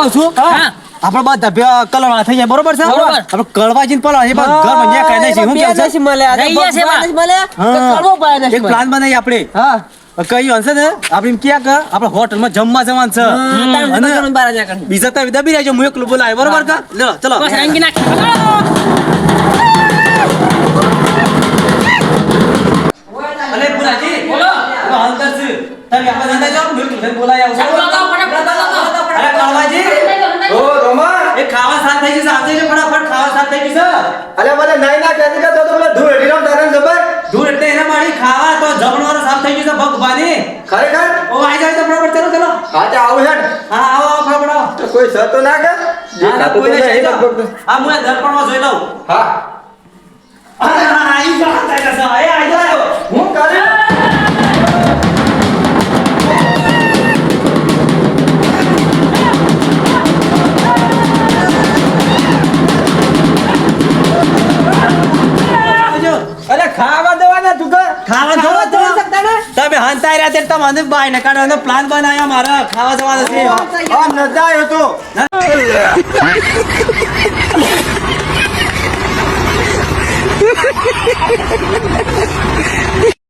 કહું છું આપણે બધા કલર થઈ જાય બરોબર છે આપણે કળવાજીને પલો એ ઘર બન્યા કાઈ નહીં હું કહું છું એક પ્લાન બનાવી આપણે કઈ હશે ને આપણે ક્યાં કે આપણે હોટલમાં જમવા જવાનું છે અને બીજા તો દબી રહેજો હું એકલું બોલાય બરોબર કે લો ચલો અલે પુરાજી બોલો અંદર છે તમે આપણે અંદર જાઓ હું એકલું બોલાય આવું અરે કળવાજી ઓ રોમા એ ખાવા સાથ થઈ જશે આવજે ફટાફટ ખાવા સાથ થઈ જશે અલે મને નહીં ના કહેતી કે તો પેલા ધૂળ હેડી રામ તારે જબર ધૂળ એટલે એને મારી ખાવા તો જમણવારો સાફ થઈ જશે ભગવાની ખરેખર ઓ આઈ જાય તો બરાબર ચલો ચલો હા તે આવું હેડ હા આવો આવો ફટાફટ આવો તો કોઈ સર તો ના કે કોઈ નહીં આ હું દર્પણમાં જોઈ લઉં હા આઈ જા આઈ જાય હું કરે અરે ખાવા દેવાના તું કે ખાવા જવા તો તમે હંતાઈ રહ્યા તે તમને બાય ને કાઢવાનો પ્લાન બનાવ્યો મારા ખાવા જવાનો છે આ નજાયો તો